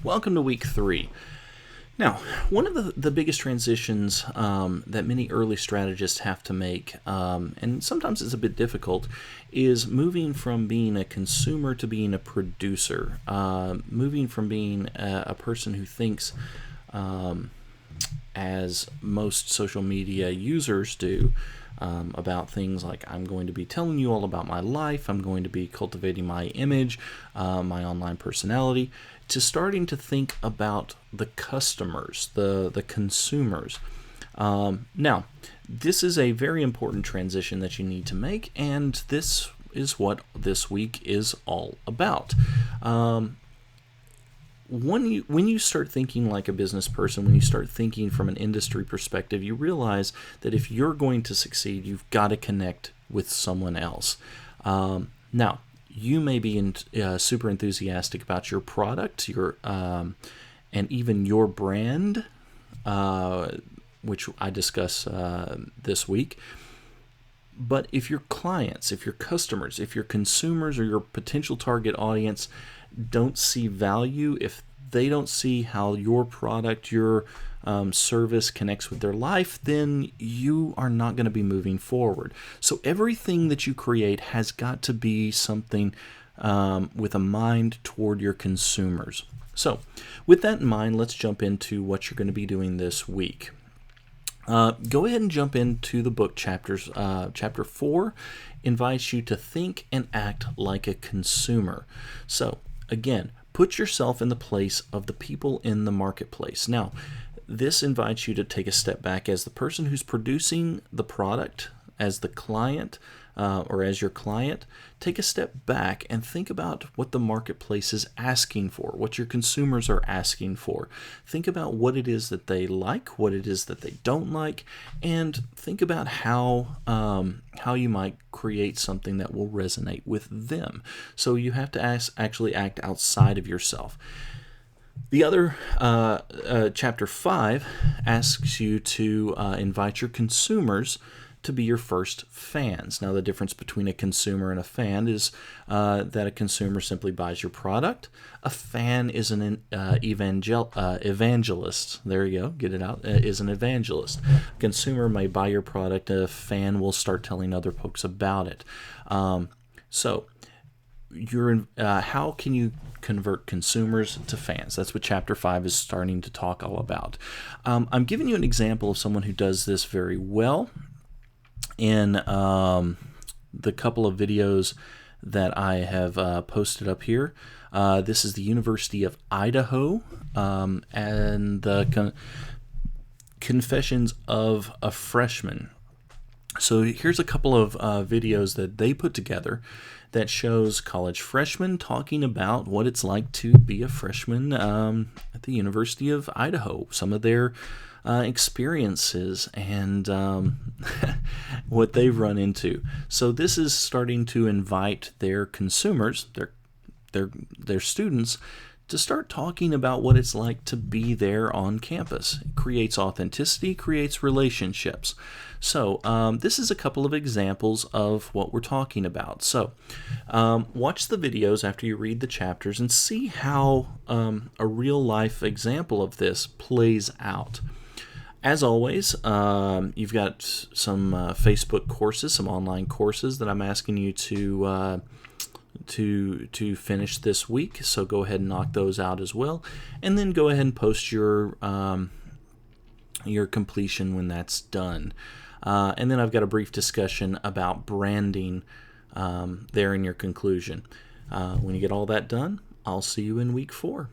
Welcome to week 3. Now, one of the biggest transitions that many early strategists have to make, and sometimes it's a bit difficult, is moving from being a consumer to being a producer, moving from being a person who thinks, as most social media users do, about things like I'm going to be telling you all about my life, I'm going to be cultivating my image, my online personality, to starting to think about the customers, the consumers. Now, this is a very important transition that you need to make, and this is what this week is all about. When you start thinking like a business person, when you start thinking from an industry perspective, you realize that if you're going to succeed, you've got to connect with someone else. Now, you may be super enthusiastic about your product, and even your brand, which I discuss this week. But if your clients, if your customers, if your consumers or your potential target audience don't see value, if they don't see how your product, your service connects with their life, then you are not going to be moving forward. So everything that you create has got to be something with a mind toward your consumers. So with that in mind, let's jump into what you're going to be doing this week. Go ahead and jump into the book chapters. Chapter 4 invites you to think and act like a consumer. So again, put yourself in the place of the people in the marketplace. Now, this invites you to take a step back as the person who's producing the product, as the client, or as your client. Take a step back and think about what the marketplace is asking for, what your consumers are asking for. Think about what it is that they like, what it is that they don't like, and think about how you might create something that will resonate with them. So you have to actually act outside of yourself. The other, chapter 5, asks you to invite your consumers to be your first fans. Now, the difference between a consumer and a fan is that a consumer simply buys your product. A fan is an evangelist. There you go, get it out. Is an evangelist. A consumer may buy your product. A fan will start telling other folks about it. So, how can you convert consumers to fans? That's what Chapter 5 is starting to talk all about. I'm giving you an example of someone who does this very well in the couple of videos that I have posted up here. This is the University of Idaho and the Confessions of a Freshman. So here's a couple of videos that they put together that shows college freshmen talking about what it's like to be a freshman at the University of Idaho, some of their experiences and what they've run into. So this is starting to invite their consumers, their students, to start talking about what it's like to be there on campus. It creates authenticity, creates relationships. So this is a couple of examples of what we're talking about. So watch the videos after you read the chapters and see how a real life example of this plays out. As always, you've got some Facebook courses, some online courses that I'm asking you to finish this week. So go ahead and knock those out as well, and then go ahead and post your completion when that's done. And then I've got a brief discussion about branding there in your conclusion. When you get all that done, I'll see you in week 4.